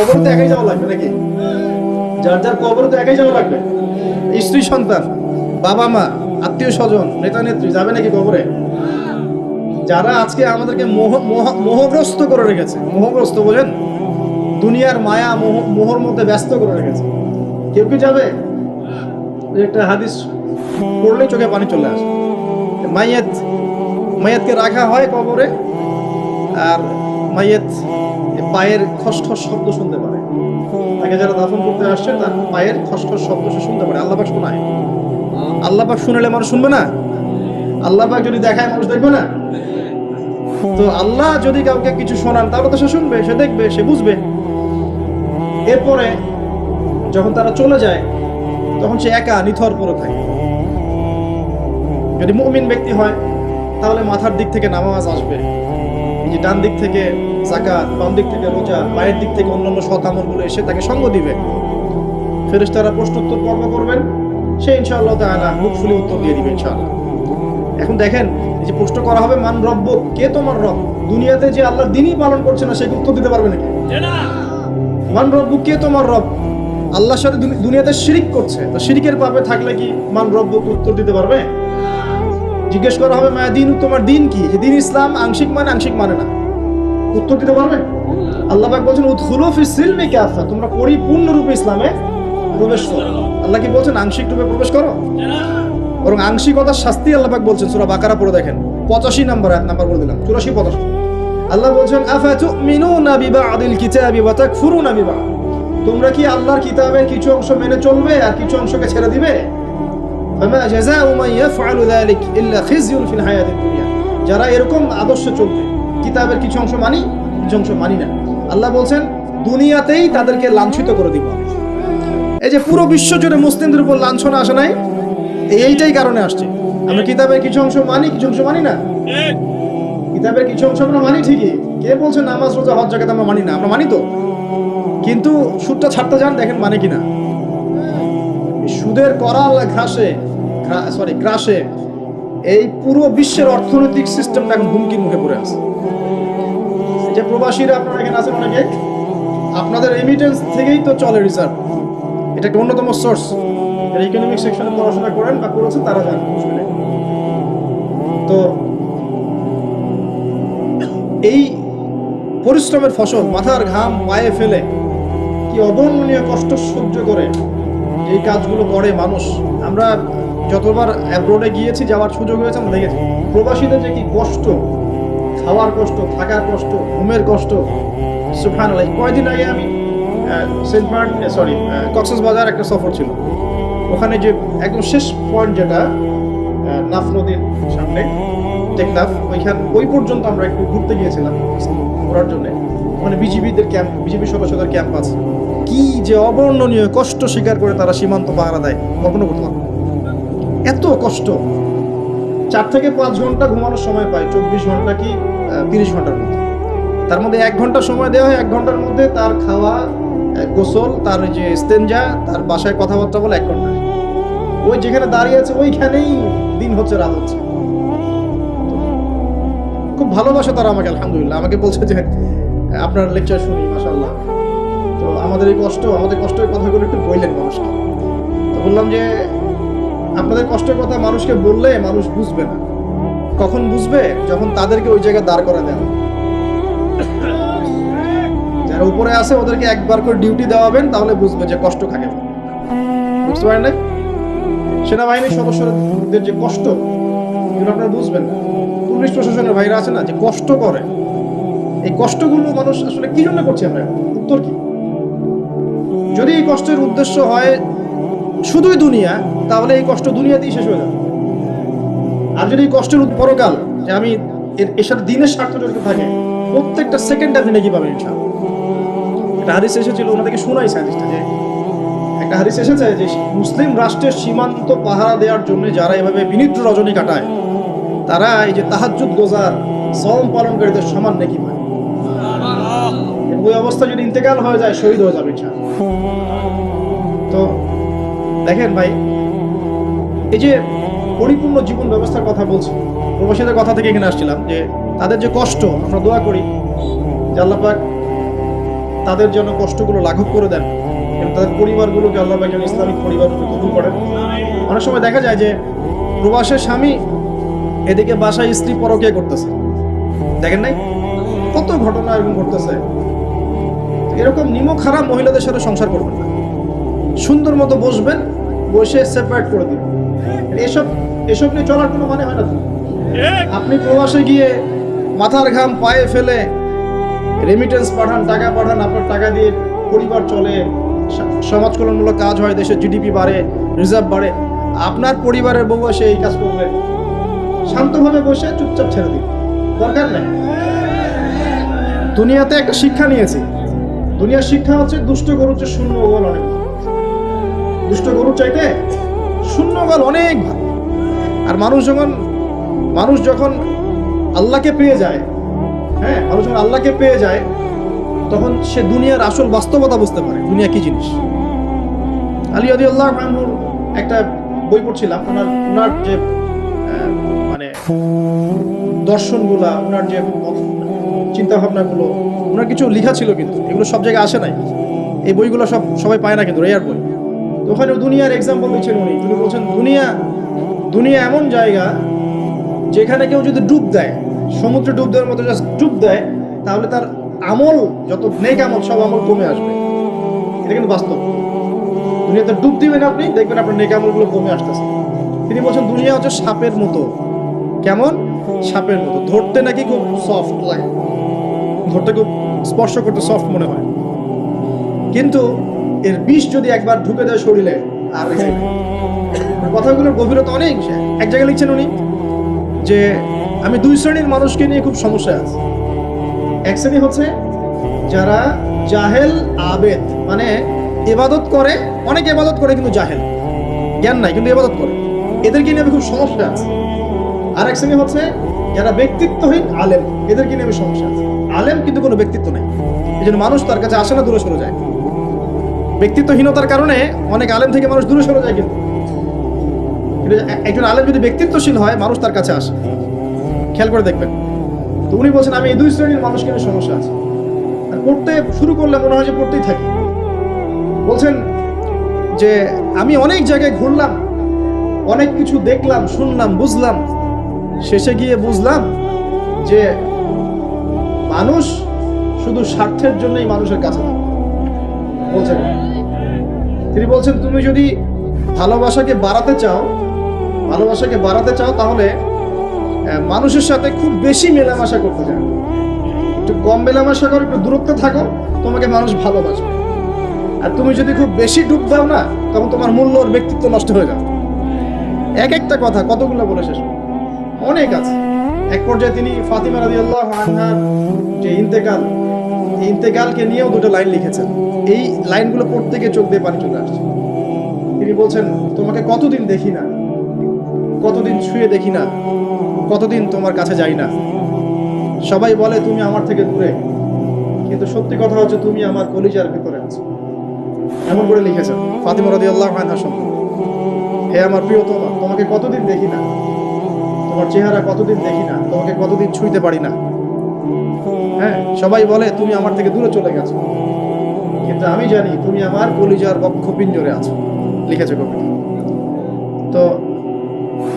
কবর তো একাই যাওয়া লাগবে নাকি? যার যার কবর তো একাই যাওয়া লাগবে। স্ত্রী সন্তান, বাবা মা, আত্মীয় স্বজন, নেতা নেত্রী যাবে নাকি কবরে? যারা আজকে আমাদেরকে মোহগ্রস্ত করে রেখেছে, মোহগ্রস্ত বোঝেন, দুনিয়ার মায়া মোহর মধ্যে ব্যস্ত করে রেখেছে, কেউ কি যাবে? একটা হাদিস পড়লেই চোখে পানি চলে আসে। মাইয়াতকে রাখা হয় কবরে, আর মাইয়াত পায়ের খসখস শব্দ শুনতে পারে। তাকে যারা দাফন করতে আসছে তার পায়ের খসখস শব্দ সে শুনতে পারে। আল্লাহ পাক শোনায়। আল্লাহ পাক শুনালে মানুষ শুনবে না? আল্লাহ পাক যদি দেখায় মানুষ দেখবে না? তো আল্লাহ যদি কাউকে কিছু শোনান তাহলে তো সে শুনবে, সে দেখবে, সে বুঝবে। এরপরে যখন তারা চলে যায় তখন সে একা নিথর পড়ে থাকে। যদি মুমিন ব্যক্তি হয় তাহলে মাথার দিক থেকে নামাজ আসবে, এই যে ডান দিক থেকে যাকাত, বাম দিক থেকে রোজা, পায়ের দিক থেকে অন্যান্য সৎ আমলগুলো এসে তাকে সঙ্গ দিবে। ফেরেশতারা প্রশ্নোত্তর পর্ব করবেন, সে ইনশাআল্লাহ তাআলা মুখফুলি উত্তর দিয়ে দিবে ইনশাআল্লাহ। এখন দেখেন, এই যে প্রশ্ন করা হবে মান রব্বুক, কে তোমার রব? দুনিয়াতে যে আল্লাহর দ্বীনই পালন করছে না সে উত্তর দিতে পারবে নাকি? মান রব্বুক, কে তোমার রব? আল্লাহর সাথে দুনিয়াতে শিরিক করছে, তো শিরিকের পাপে থাকলে কি মান রব্বুক উত্তর দিতে পারবে? জিজ্ঞেস করা হবে মা দিন, তোমার দিন কি? যে দিন ইসলাম আংশিক মানে, আংশিক মানে না, উত্তর দিতে পারবে? আল্লাহ পাক বলছেন উদখুলু ফিস সিলমি কাফা, তোমরা পরিপূর্ণ রূপে ইসলামে প্রবেশ করো। আল্লাহ কি বলছেন আংশিক রূপে প্রবেশ করো? বরং আংশিকতার শাস্তি আল্লাহ পাক বলছেন সূরা বাকারা পড়ে দেখেন 85 নম্বর আয়াত নাম্বার বলে দিলাম, 84 85। আল্লাহ বলছেন আফাতুমিনুনা বিবাদিল কিতাবি ওয়া তাকফুরুনা বিবাদ, তোমরা কি আল্লাহর কিতাবের কিছু অংশ মেনে চলবে আর কিছু অংশকে ছেড়ে দিবে? ফামা জাযাউ মান ইয়াফআলু যালিক ইল্লা খিজয়ুন ফিল হায়াতিদ দুনিয়া, যারা এরকম আদর্শে চলবে, কিতাবের কিছু অংশ মানি, কিছু অংশ মানি না, আল্লাহ বলছেন দুনিয়াতেই তাদেরকে লাঞ্ছিত করে দিব। এই যে পুরো বিশ্ব জুড়ে মুসলিমদের উপর লাঞ্ছনা আসে নাই, এইটাই কারণে আসছে। আমরা কিতাবের কিছু অংশ মানি, কিছু অংশ মানি না। কিতাবের কিছু অংশ আমরা মানি ঠিকই, কে বলছে নামাজ রোজা হজ জাকাত আমরা মানি না? আমরা মানি তো, কিন্তু সুদটা ছাড়তে যান, দেখেন মানে কিনা। সুদের করাল গ্রাসে এই পুরো বিশ্বের অর্থনৈতিক সিস্টেমটা এখন হুমকির মুখে পড়ে আছে। যে প্রবাসীরা আপনারা এখানে আছেন অনেকে, আপনাদের রেমিটেন্স থেকেই তো চলে রিসার্ভ, এটা একটা অন্যতম সোর্স। ইকোনমিক সেকশনে পড়াশোনা করেন বা করেছেন তারা জানেন। তো এই পরিশ্রমের ফসল, মাথার ঘাম পায়ে ফেলে কি অবর্ণনীয় কষ্ট সহ্য করে এই কাজগুলো করে মানুষ। আমরা যতবার অ্যাব্রোডে গিয়েছি, যাওয়ার সুযোগ হয়েছে, আমরা দেখেছি প্রবাসীদের যে কি কষ্ট, খাওয়ার কষ্ট, থাকার কষ্ট, ঘুমের কষ্ট। সুবহানাল্লাহ, কয়েকদিন আগে আমি কক্সবাজার একটা সফর ছিল, ওখানে যে একদম শেষ পয়েন্ট যেটা নাফ নদীর সামনে টেকনাফ, ওই পর্যন্ত আমরা একটু ঘুরতে গিয়েছিলাম ঘোরার জন্য। ওখানে বিজিবিদের ক্যাম্প, বিজিবি সদস্যদের ক্যাম্প আছে। কি যে অবর্ণনীয় কষ্ট স্বীকার করে তারা সীমান্ত পাহারা দেয়, কখনো করতে পারবো। এত কষ্ট, 4 থেকে 5 ঘন্টা ঘুমানোর সময় পায়, 24 ঘন্টা কি 30 ঘন্টার মধ্যে। তার মধ্যে 1 ঘন্টা সময় দেওয়া হয়, 1 ঘন্টার মধ্যে তার খাওয়া, গোসল, তার যে ইস্তেঞ্জা, তার বাসায় কথাবার্তা বলে 1 ঘন্টা। ওই যেখানে দাঁড়িয়ে আছে ওইখানেই দিন হচ্ছে রাত হচ্ছে। খুব ভালোবাসে তারা আমাকে, আলহামদুলিল্লাহ। আমাকে বলছে যে আপনার লেকচার শুনি, মাশাআল্লাহ। তো আমাদের কষ্টের কথাগুলো একটু বললেন মানুষকে। তো বললাম যে আপনাদের কষ্টের কথা মানুষকে বললে মানুষ বুঝবে না। কখন বুঝবে? যখন তাদেরকে ওই জায়গায় দাঁড় করা দেওয়া। যারা উপরে আছে ওদেরকে একবার করে ডিউটি দেওয়াবেন, তাহলে বুঝবে যে কষ্ট কাকে বলে। বুঝতে পারেন না? সেনাবাহিনীর সদস্যদের যে কষ্ট, এগুলো আপনারা বুঝবেন না। পুলিশ প্রশাসনের ভাইরা আছে না, যে কষ্ট করে, এই কষ্টগুলো মানুষ আসলে কি জন্য করছে? আমরা উত্তর কি? যদি এই কষ্টের উদ্দেশ্য হয় শুধুই দুনিয়া, তাহলে এই কষ্ট দুনিয়াতেই শেষ হয়ে যাবে। আর যদি এই কষ্টের পরকাল, যে আমি এর সাথে দিনের স্বার্থ জড়িত থাকে, প্রত্যেকটা সেকেন্ডে আপনি নাকি পাবেন ইনশাআল্লাহ। একটা হাদিস এসেছিল, ওনাদেরকে শোনাইছে হাদিসটা, যে একটা হাদিস এসেছে যে মুসলিম রাষ্ট্রের সীমান্ত পাহারা দেওয়ার জন্য যারা এভাবে বিনিদ্র রজনী কাটায়, তারা এই যে তাহাজ্জুদ গোজার, সাওম পালনকারীদের সমান নেকি পায়। ওই অবস্থা যদি ইন্তেকাল হয়ে যায়, শহীদ হয়ে যাবে ইনশাআল্লাহ। তো দেখেন ভাই, এই যে পরিপূর্ণ জীবন ব্যবস্থার কথা বলছি, প্রবাসীদের কথা থেকে এখানে আসছিলাম, যে তাদের যে কষ্ট, আমরা দোয়া করি যে আল্লাহ পাক তাদের যেন কষ্টগুলো লাঘব করে দেন এবং তাদের পরিবারগুলোকে আল্লাহ পাক যেন ইসলামিক পরিবারগুলো কবুল করেন। অনেক সময় দেখা যায় যে প্রবাসের স্বামী এদিকে বাসায় স্ত্রী পরকীয়া করতেছে, দেখেন নাই কত ঘটনা এরকম ঘটতেছে। এরকম নিমক খারাপ মহিলাদের সাথে সংসার করবেন না, সুন্দর মতো বসবেন, বসে সেপারেট করে দিবেন। এসব নিয়ে চলার কোনো মানে হয় না। আপনি প্রবাসে গিয়ে মাথার ঘাম পায়ে ফেলে রেমিটেন্স পাঠান, টাকা পাঠান, আপনার টাকা দিয়ে পরিবার চলে, সমাজ কল্যাণমূলক কাজ হয়, দেশের জিডিপি বাড়ে, রিজার্ভ বাড়ে। আপনার পরিবারের বউ এসে এই কাজ করবে, শান্তভাবে বসে চুপচাপ ছেড়ে দিন, দরকার নেই। দুনিয়াতে একটা শিক্ষা নিয়েছি, দুনিয়ার শিক্ষা হচ্ছে দুষ্ট গরুর চেয়ে শূন্য গোল অনেক ভালো। দুষ্ট গরুর চাইতে শূন্য গোল অনেক ভালো। আর মানুষ যখন আল্লাহকে পেয়ে যায়, হ্যাঁ, মানুষ যখন আল্লাহকে পেয়ে যায় তখন সে দুনিয়ার আসল বাস্তবতা বুঝতে পারে, দুনিয়া কি জিনিস। আলী রাদিয়াল্লাহু আনহুর একটা বই পড়ছিলাম, ওনার যে মানে দর্শনগুলা, ওনার যে চিন্তা ভাবনাগুলো, ওনার কিছু লেখা ছিল, কিন্তু এগুলো সব জায়গায় আসে নাই। এই বইগুলো সবাই পায় না, কিন্তু রেয়ার বই। তো ওখানে দুনিয়ার এক্সাম্পল দিচ্ছেন উনি বলছেন দুনিয়া এমন জায়গা যেখানে কেউ যদি ডুব দেয়, সমুদ্রে ডুব দেওয়ার মতো জাস্ট ডুব দেয়, তাহলে তার আমল, যত নেক আমল, সব আমল কমে আসবে। এটা কিন্তু বাস্তব। দুনিয়াতে ডুব দিবেন আপনি, দেখবেন আপনার নেক আমলগুলো কমে আসতেছে। তিনি বলছেন দুনিয়া হচ্ছে সাপের মতো। কেমন? সাপের মতো। ধরতে নাকি খুব সফট লাগে, ধরতে খুব, স্পর্শ করতে সফট মনে হয়, কিন্তু এর বিষ যদি একবার ঢুকে দেয় শরীরে আর কথাগুলোর গভীরতা অনেক। এক জায়গায় লিখছেন উনি যে আমি দুই শ্রেণীর মানুষকে নিয়ে খুব সমস্যায় আছি। এক শ্রেণী হচ্ছে যারা জাহেল আবেদ, মানে ইবাদত করে, অনেক ইবাদত করে কিন্তু জাহেল, জ্ঞান নাই কিন্তু ইবাদত করে, এদেরকে নিয়ে আমি খুব সমস্যা আছে। আর এক শ্রেণী হচ্ছে যারা ব্যক্তিত্বহীন আলেম, এদেরকে নিয়ে আমি সমস্যা আছে। আলেম কিন্তু কোনো ব্যক্তিত্ব নেই, এই জন্য মানুষ তার কাছে আসে না, দূরে সরে যায়। ব্যক্তিত্বহীনতার কারণে অনেক আলেম থেকে মানুষ দূরে সরে যায়, কিন্তু একজন আলেম যদি ব্যক্তিত্বশীল হয় মানুষ তার কাছে আসে। খেয়াল করে দেখবেন। তো উনি বলছেন আমি এই দুই শ্রেণীর মানুষকে নিয়ে সমস্যা আছে, আর পড়তে শুরু করলে মনে হয় যে পড়তেই থাকি। বলছেন যে আমি অনেক জায়গায় ঘুরলাম, অনেক কিছু দেখলাম, শুনলাম, বুঝলাম, শেষে গিয়ে বুঝলাম যে মানুষ শুধু স্বার্থের জন্যই মানুষের কাছে থাকে। বলছেন, তিনি বলছেন তুমি যদি ভালোবাসাকে বাড়াতে চাও তাহলে মানুষের সাথে খুব বেশি মেলামেশা করতে চাও, একটু কম মেলামেশা করো, একটু দূরত্বে থাকো, তোমাকে মানুষ ভালোবাসবে। আর তুমি যদি খুব বেশি ডুব দাও না, তখন তোমার মূল্য আর ব্যক্তিত্ব নষ্ট হয়ে যাবে। এক একটা কথা কতগুলো বলে শেষ, অনেক আছে। এক পর্যায়ে তিনি ফাতিমা রাদিয়াল্লাহু আনহার যে ইন্তেকালকে নিয়েও দুটো লাইন লিখেছেন। এই লাইনগুলো পড়তে গিয়ে চোখ দিয়ে পানি চলে আসছে। তিনি বলছেন তোমাকে কতদিন দেখি না, কতদিন ছুঁয়ে দেখি না, কতদিন তোমার কাছে যাই না। সবাই বলে তুমি আমার থেকে দূরে, কিন্তু সত্যি কথা হচ্ছে তুমি আমার কলিজার ভিতরে আছো। এমন করে লিখেছেন ফাতিমা রাদিয়াল্লাহু আনহা সম্পর্কে। হে আমার প্রিয়তমা, তোমাকে কতদিন দেখি না, তোমার চেহারা কতদিন দেখি না, তোমাকে কতদিন ছুঁইতে পারি না। হ্যাঁ, সবাই বলে তুমি আমার থেকে দূরে চলে গেছো, কিন্তু আমি জানি তুমি আমার কলিজার বক্ষ পিঞ্জরে আছো। লিখেছে কবিতা। তো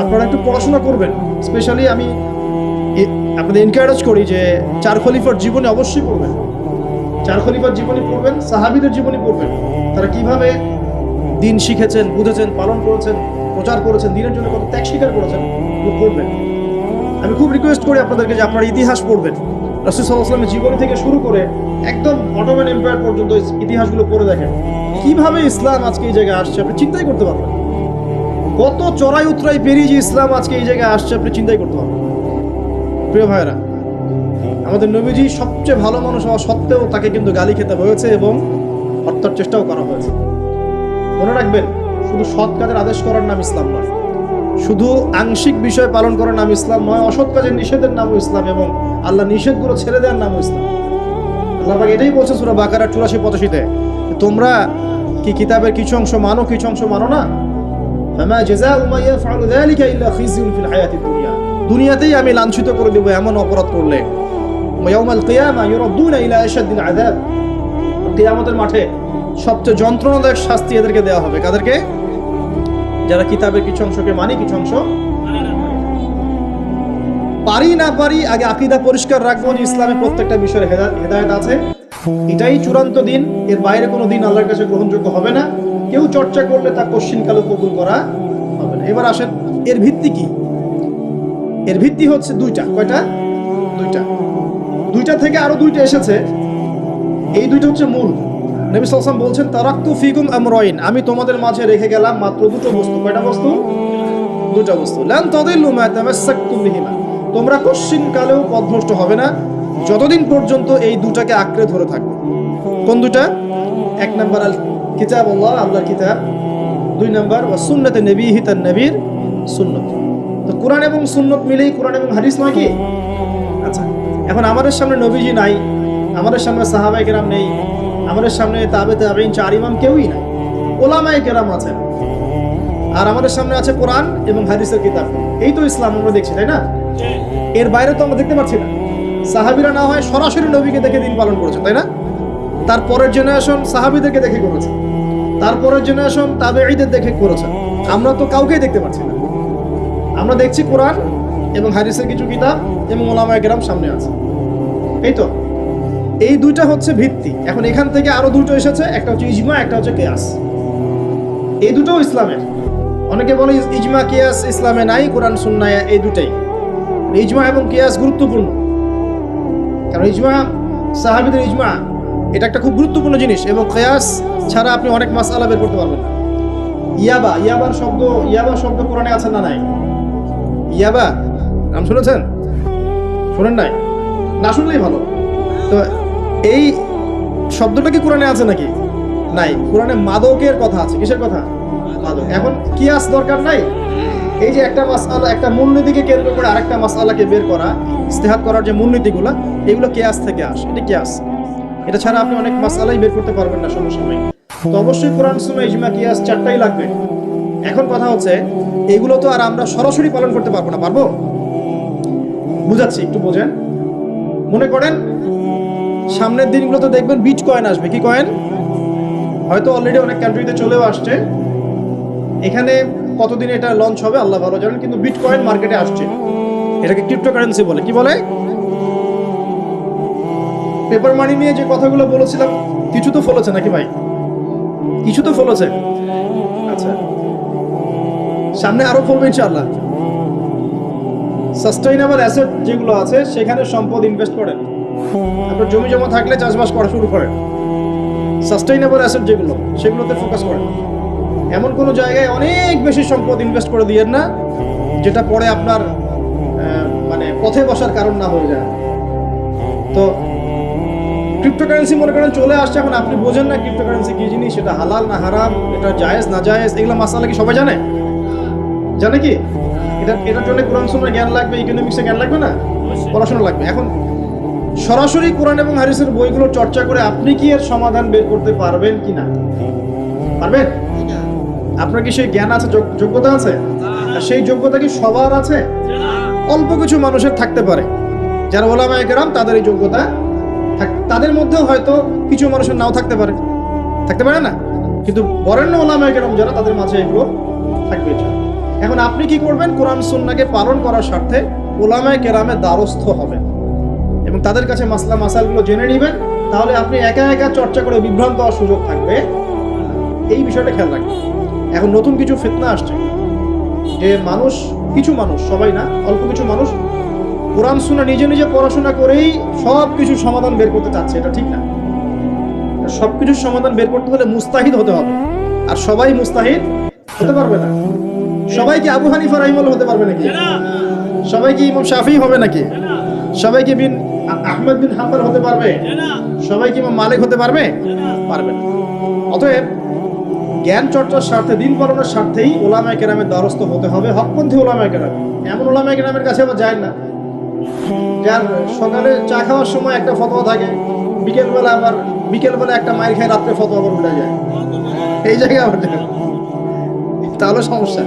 আপনারা একটু পড়াশোনা করবেন। স্পেশালি আমি আপনাদের এনকারেজ করি যে চার খলিফার জীবনী অবশ্যই পড়বেন। চার খলিফার জীবনী পড়বেন, সাহাবীদের জীবনী পড়বেন, তারা কিভাবে দিন শিখেছেন, বুঝেছেন, পালন করেছেন, প্রচার করেছেন, দিনের জন্য কত ত্যাগ স্বীকার করেছেন, পড়বেন। আমি খুব রিকোয়েস্ট করি আপনাদেরকে যে আপনারা ইতিহাস পড়বেন। রাসূল সাল্লাল্লাহু আলাইহি ওয়াসাল্লামের জীবনী থেকে শুরু করে একদম অটোমান এম্পায়ার পর্যন্ত ইতিহাসগুলো পড়ে দেখেন, কিভাবে ইসলাম আজকে এই জায়গায় আসছে আপনি চিন্তাই করতে পারবেন। কত চড়াই উতরাই পেরিয়ে যে ইসলাম আজকে এই জায়গায় আসছে আপনি চিন্তাই করতে পারবেন। প্রিয় ভাইয়েরা, আমাদের নবীজি সবচেয়ে ভালো মানুষ হওয়া সত্ত্বেও তাকে কিন্তু গালি খেতে হয়েছে এবং হত্যার চেষ্টাও করা হয়েছে। মনে রাখবেন, শুধু সৎ কাজের আদেশ করার নাম ইসলাম নয়, শুধু আংশিক বিষয় পালন করার নাম ইসলাম নয়, অসৎ কাজের নিষেধের নামও ইসলাম, এবং আল্লাহ নিষেধগুলো ছেড়ে দেওয়ার নামও ইসলাম। আল্লাহ পাক এটাই বলছে সূরা বাকারা 84-85-তে, তোমরা কি কিতাবের কিছু অংশ মানো, কিছু অংশ মানো না। ফামা জাযাউ মান ইয়াফআলু যালিকা ইল্লা খিজয়ুন ফিল হায়াতিদ দুনিয়া, দুনিয়াতেই আমি লাঞ্ছিত করে দেব এমন অপরাধ করলে। ওয়া ইয়াউমাল কিয়ামা ইউরাদ্দুনা ইলা আশাদ্দিল আযাব, কিয়ামতের মাঠে সবচেয়ে যন্ত্রণাদায়ক শাস্তি এদেরকে দেওয়া হবে। কাদেরকে? যারা কিতাবের কিছু অংশকে মানি, কিছু অংশ পারি না পারি, আগে আকীদা পরিষ্কার রাখবো যে ইসলামে প্রত্যেকটা বিষয়ের হেদায়েত আছে। এটাই চূড়ান্ত দিন, এর বাইরে কোনো দিন আল্লাহর কাছে গ্রহণযোগ্য হবে না। কেউ চর্চা করলে তা কশ্চিনকালেও কবুল করা হবে না। এবার আসেন, এর ভিত্তি কি? এর ভিত্তি হচ্ছে দুইটা। কয়টা? দুইটা। দুইটা থেকে আরো দুইটা এসেছে, এই দুইটা হচ্ছে মূল। নবী সাল্লাল্লাহু আলাইহি ওয়াসাল্লাম বলছেন, তারাকতু ফিকুম আমরাইন, আমি তোমাদের মাঝে রেখে গেলাম মাত্র দুটো বস্তু। কয়টা বস্তু? দুটো বস্তু। লান তাদিল্লু মা তামাসসাকতুম বিহিমা, তোমরা কশ্চিনকালেও পথভ্রষ্ট হবে না যতদিন পর্যন্ত এই দুটাকে আঁকড়ে ধরে থাকবে। কোন দুটা? এক নাম্বার আল কিতাবুল্লাহ, আল্লাহর কিতাব। দুই নাম্বার ওয়া সুন্নাতে নবীহি, তার নবীর সুন্নাত। তো কোরআন এবং সুন্নাত মিলেই কোরআন এবং হাদিস নয় কি? আচ্ছা, এখন আমাদের সামনে নবীজি নাই, আমাদের সামনে সাহাবায়ে কেরাম নেই, আমাদের সামনে তাবে তাবেঈন, চার ইমাম কেউই নাই, ওলামায়ে কেরাম আছেন, আর আমাদের সামনে আছে কোরআন এবং হাদিসের কিতাব। এই তো ইসলাম আমরা দেখছি, তাই না? এর বাইরে তো আমরা দেখতে পাচ্ছি না। সাহাবীরা না হয় সরাসরি নবীকে দেখে দিন পালন করেছে, তাই না? তারপরের জেনারেশন সাহাবীদেরকে দেখে করেছে, তারপরের জেনারেশন তাবেঈদের দেখে করেছে। আমরা তো কাউকেই দেখতে পাচ্ছি না। আমরা দেখছি কোরআন এবং হাদিসের কিছু কিতাব এবং ওলামায়ে কেরাম সামনে আছে। এই তো, এই দুইটা হচ্ছে ভিত্তি। এখন এখান থেকে আরো দুটো এসেছে, একটা হচ্ছে ইজমা, একটা হচ্ছে কিয়াস। এই দুটোও ইসলামের। অনেকে বলে ইজমা কিয়াস ইসলামে নাই, কোরআন সুন্নাহ এই দুটাই। ইজমা এবং কিয়াস গুরুত্বপূর্ণ, কারণ ইজমা, সাহাবীদের ইজমা, এটা একটা খুব গুরুত্বপূর্ণ জিনিস, এবং কিয়াস ছাড়া আপনি অনেক মাসআলা বের করতে পারবেন না। ইয়াবা শব্দ কোরআনে আছে না নাই? ইয়াবা নাম শুনেছেন? শুনেন নাই? না শুনলেই ভালো। তো এই শব্দটা কি কোরআনে আছে নাকি? নাই। কোরআনে মাদকের কথা আছে। কিসের কথা? মাদক। এখন কিয়াস দরকার নাই। এই যে একটা মাসআলা, একটা মূলনীতিকে কেন্দ্র করে আরেকটা মাসআলাকে বের করা, ইজতিহাদ করার যে মূলনীতিগুলো, এগুলো কিয়াস থেকে আসে। এটা কিয়াস। এটা ছাড়া আপনি অনেক মাসআলাই বের করতে পারবেন না সমসাময়িক। তো অবশ্যই কোরআন, সুন্নাহ, ইজমা, কিয়াস চারটাই লাগবে। এখন কথা হচ্ছে, এগুলো তো আর আমরা সরাসরি পালন করতে পারবো না। পারবো? বুঝাচ্ছি, একটু বোঝেন। মনে করেন সামনের দিনগুলোতে দেখবেন বিট কয়েন আসবে। কি কয়েন? হয়তো অলরেডি অনেক কান্ট্রিতে চলেও আসছে। এখানে কতদিন এটা লঞ্চ হবে আল্লাহ ভালো জানেন, কিন্তু বিট কয়েন মার্কেটে আসছে। এটাকে ক্রিপ্টোকারেন্সি বলে। কি বলে? পেপার মানি নিয়ে যে কথাগুলো বলেছিলাম, কিছু তো ফলেছে নাকি ভাই? কিছু তো ফলেছে। আচ্ছা, সামনে আরো ফলবে ইনশাআল্লাহ। সাস্টেইনেবল অ্যাসেট যেগুলো আছে, সেখানে সম্পদ ইনভেস্ট করেন। আপনার জমি জমা থাকলে চাষবাস করা শুরু করেন। সাস্টেইনেবল অ্যাসেট যেগুলো, সেগুলোতে ফোকাস করেন। এমন কোনো জায়গায় অনেক বেশি সম্পদ ইনভেস্ট করে দিয়েন না যেটা পরে আপনার মানে পথে বসার কারণ না হয়ে যায়। তো ক্রিপ্টোকারেন্সি মনে করেন চলে আসছে, এখন আপনি বোঝেন না ক্রিপ্টোকারেন্সি কি জিনিস, সেটা হালাল না হারাম, এটা জায়েজ না জায়েজ, এগুলো মাসালা কি সবাই জানে? জানে কি? এটার জন্য কোরআন সুন্নাহর জ্ঞান লাগবে, ইকোনমিক্সের জ্ঞান লাগবে না, পড়াশোনা লাগবে। এখন সরাসরি কোরআন এবং হাদিসের বইগুলো চর্চা করে আপনি কি এর সমাধান বের করতে পারবেন কি না? পারবেন? আপনার কি সেই জ্ঞান আছে, যোগ্যতা আছে? সেই যোগ্যতা কি সবার আছে? অল্প কিছু মানুষের থাকতে পারে, যারা ওলামায়ে কেরাম, তাদের এই যোগ্যতা। তাদের মধ্যেও হয়তো কিছু মানুষের নাও থাকতে পারে না, কিন্তু বরেণ্য ওলামায়ে কেরাম যারা, তাদের মাঝে এগুলো থাকবে। এখন আপনি কি করবেন? কোরআন সুন্নাহকে পালন করার স্বার্থে ওলামায়ে কেরামের দ্বারস্থ হবেন এবং তাদের কাছে মাসলা মাসাইলগুলো জেনে নেবেন। তাহলে আপনি একা একা চর্চা করে বিভ্রান্ত হওয়ার সুযোগ থাকবে। এই বিষয়টা খেয়াল রাখবেন। এখন নতুন কিছু ফিতনা আসছে, যে কিছু মানুষ, সবাই না, অল্প কিছু মানুষ কোরআন সুন্নাহ নিজে নিজে পড়াশোনা করেই সব কিছু সমাধান বের করতে চাচ্ছে। এটা ঠিক না। সব কিছুর সমাধান বের করতে হলে মুস্তাহিদ হতে হবে, আর সবাই মুস্তাহিদ হতে পারবে না। সবাই কি আবু হানিফা রাহিমাহুল্লাহ হতে পারবে নাকি? সবাই কি ইমাম শাফিঈ হবে নাকি? সবাই কি আহমদ বিন হাম্বল হতে পারবে? সবাই কি ইমাম মালিক হতে পারবে? পারবে না। অতএব জ্ঞান চর্চার স্বার্থে, দিন পালনের স্বার্থেই ওলামায়ে কেরামের দ্বারস্থ হতে হবে, হকপন্থী ওলামায়ে কেরাম। এমন ওলামায়ে কেরামের কাছে আবার যায় না যার সকালে চা খাওয়ার সময় একটা ফতোয়া থাকে, বিকেলবেলা একটা মাইর খায়, রাত্রে ফতোয়া আবার উঠে যায়। এই জায়গায় আবার তাহলে সমস্যা।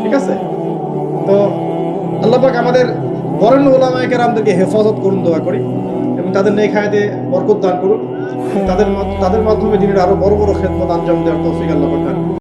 ঠিক আছে? তো আল্লাহ পাক আমাদের বরেণ্য ওলামায়ে কেরামদেরকে হেফাজত করুন, দোয়া করি, এবং তাদের নেক হায়াতে বরকত দান করুন। তাদের মাধ্যমে দিনের আরো বড় বড় খেদমত আঞ্জাম দেওয়ার তৌফিক আল্লাহ পাক দান করুন।